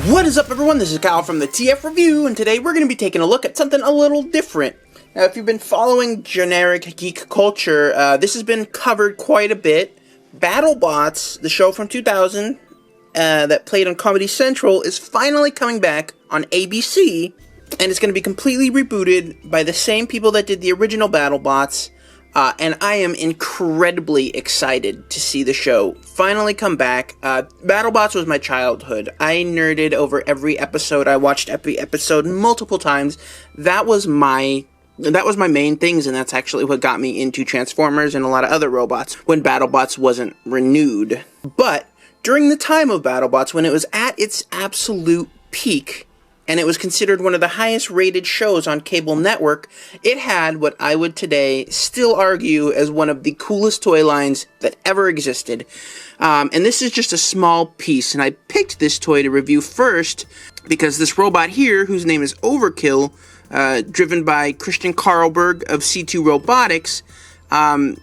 What is up, everyone? This is Kyle from the TF Review, and today we're going to be taking a look at something a little different. Now, if you've been following generic geek culture, this has been covered quite a bit. BattleBots, the show from 2000 that played on Comedy Central, is finally coming back on ABC, and it's going to be completely rebooted by the same people that did the original BattleBots. And I am incredibly excited to see the show finally come back. BattleBots was my childhood. I nerded over every episode. I watched every episode multiple times. That was my main things, and that's actually what got me into Transformers and a lot of other robots when BattleBots wasn't renewed. But during the time of BattleBots, when it was at its absolute peak, and it was considered one of the highest rated shows on cable network, it had what I would today still argue as one of the coolest toy lines that ever existed. And this is just a small piece, and I picked this toy to review first because this robot here, whose name is Overkill, driven by Christian Carlberg of C2 Robotics,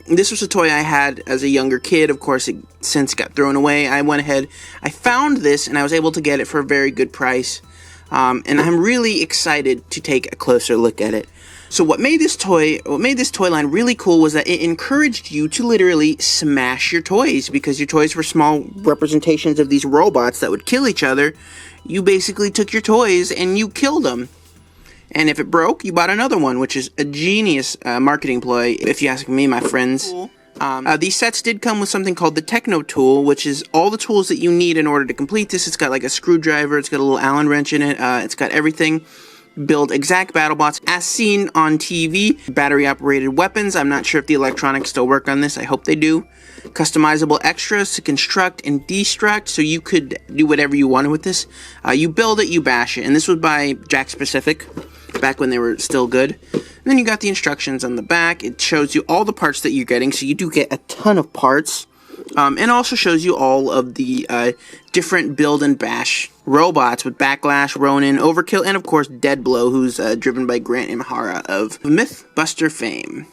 this was a toy I had as a younger kid. Of course, it since got thrown away. I went ahead, I found this, and I was able to get it for a very good price. And I'm really excited to take a closer look at it. So what made this toy line really cool was that it encouraged you to literally smash your toys, because your toys were small representations of these robots that would kill each other. You basically took your toys and you killed them. And if it broke, you bought another one, which is a genius marketing ploy, if you ask me, my friends. Cool. These sets did come with something called the Techno Tool, which is all the tools that you need in order to complete this. It's got like a screwdriver, it's got a little Allen wrench in it, it's got everything. Build exact BattleBots as seen on TV. Battery-operated weapons. I'm not sure if the electronics still work on this. I hope they do. Customizable extras to construct and destruct, so you could do whatever you wanted with this. You build it, you bash it. And this was by Jack Pacific, back when they were still good. And then you got the instructions on the back. It shows you all the parts that you're getting, so you do get a ton of parts. And also shows you all of the different build and bash robots with Backlash, Ronin, Overkill, and of course Deadblow, who's driven by Grant Imahara of Mythbuster fame.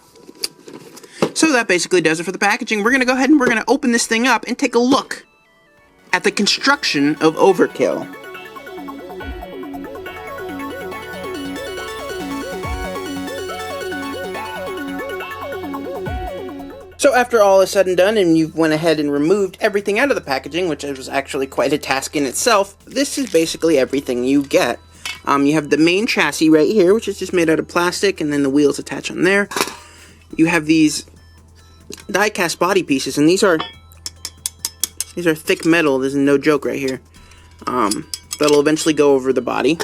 So that basically does it for the packaging. We're going to go ahead and we're going to open this thing up and take a look at the construction of Overkill. So after all is said and done, and you've went ahead and removed everything out of the packaging, which was actually quite a task in itself, this is basically everything you get. You have the main chassis right here, which is just made out of plastic, and then the wheels attach on there. You have these die-cast body pieces, and these are thick metal. There's no joke right here. That'll eventually go over the body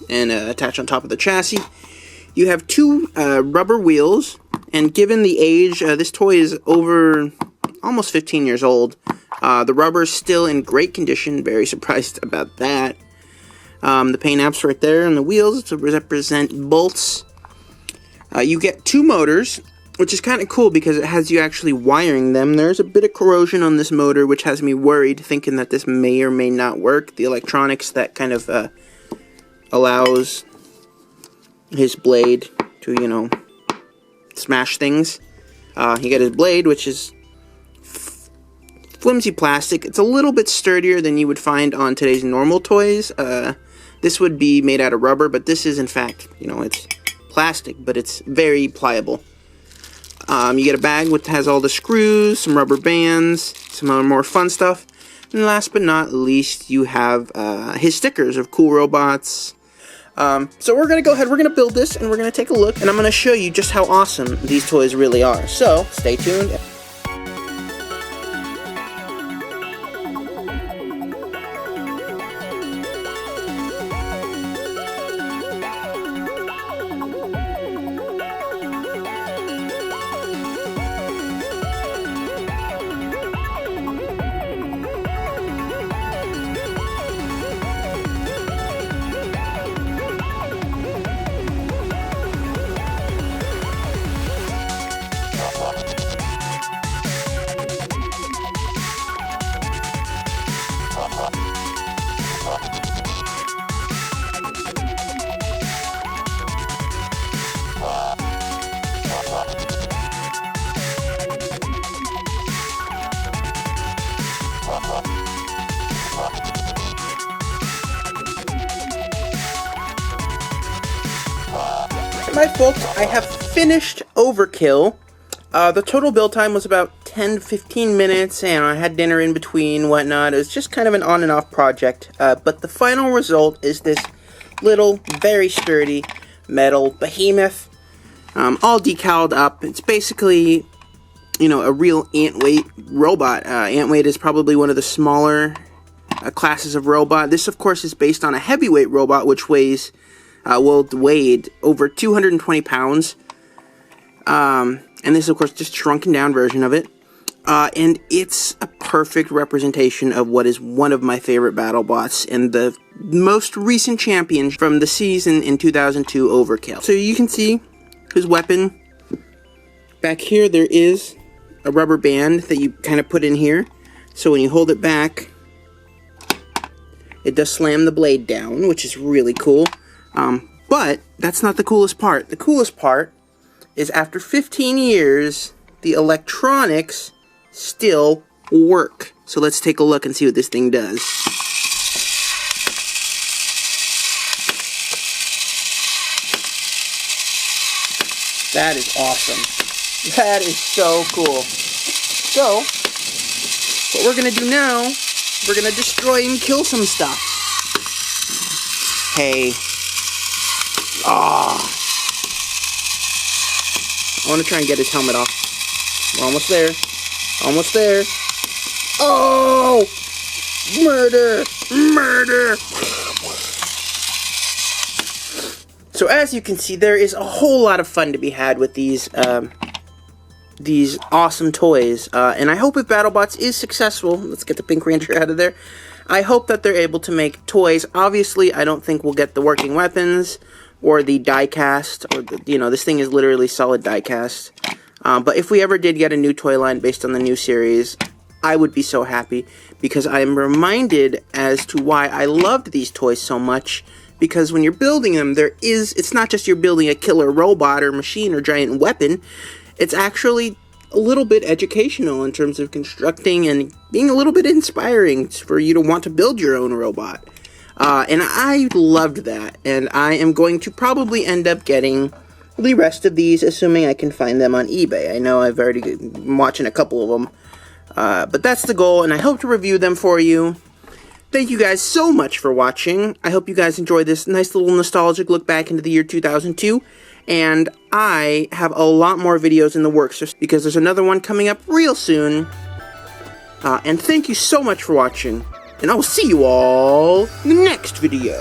and attach on top of the chassis. You have two rubber wheels. And given the age, this toy is over almost 15 years old. The rubber is still in great condition. Very surprised about that. The paint apps right there on the wheels to represent bolts. You get two motors, which is kind of cool because it has you actually wiring them. There's a bit of corrosion on this motor, which has me worried, thinking that this may or may not work. The electronics that kind of allows his blade to, you know, smash things. You get his blade, which is flimsy plastic. It's a little bit sturdier than you would find on today's normal toys. This would be made out of rubber, but this is in fact, you know, it's plastic, but it's very pliable. You get a bag which has all the screws, some rubber bands, some other more fun stuff. And last but not least, you have his stickers of cool robots. So we're going to go ahead, we're going to build this, and we're going to take a look, and I'm going to show you just how awesome these toys really are. So, stay tuned. my folks, I have finished Overkill. The total build time was about 10 to 15 minutes, and I had dinner in between, whatnot. It was just kind of an on and off project, but the final result is this little, very sturdy metal behemoth, all decaled up. It's basically, you know, a real ant-weight robot. Ant-weight is probably one of the smaller classes of robot. This, of course, is based on a heavyweight robot, which weighed over 220 pounds. And this, of course, just shrunken down version of it. And it's a perfect representation of what is one of my favorite BattleBots and the most recent champion from the season in 2002, Overkill. So you can see his weapon. Back here, there is a rubber band that you kind of put in here. So when you hold it back, it does slam the blade down, which is really cool. But that's not the coolest part. The coolest part is after 15 years, the electronics still work. So let's take a look and see what this thing does. That is awesome. That is so cool. So, what we're going to do now, we're going to destroy and kill some stuff. Hey. Ah. I want to try and get his helmet off. We're almost there. Almost there. Oh! Murder! Murder! So as you can see, there is a whole lot of fun to be had with these awesome toys. And I hope if BattleBots is successful, let's get the Pink Ranger out of there. I hope that they're able to make toys. Obviously, I don't think we'll get the working weapons or the die-cast, or this thing is literally solid die-cast. But if we ever did get a new toy line based on the new series, I would be so happy, because I am reminded as to why I loved these toys so much, because when you're building them, it's not just you're building a killer robot or machine or giant weapon, it's actually a little bit educational in terms of constructing and being a little bit inspiring for you to want to build your own robot. And I loved that, and I am going to probably end up getting the rest of these, assuming I can find them on eBay. I know I've already been watching a couple of them, but that's the goal, and I hope to review them for you. Thank you guys so much for watching. I hope you guys enjoyed this nice little nostalgic look back into the year 2002, and I have a lot more videos in the works, because there's another one coming up real soon. And thank you so much for watching. And I will see you all in the next video.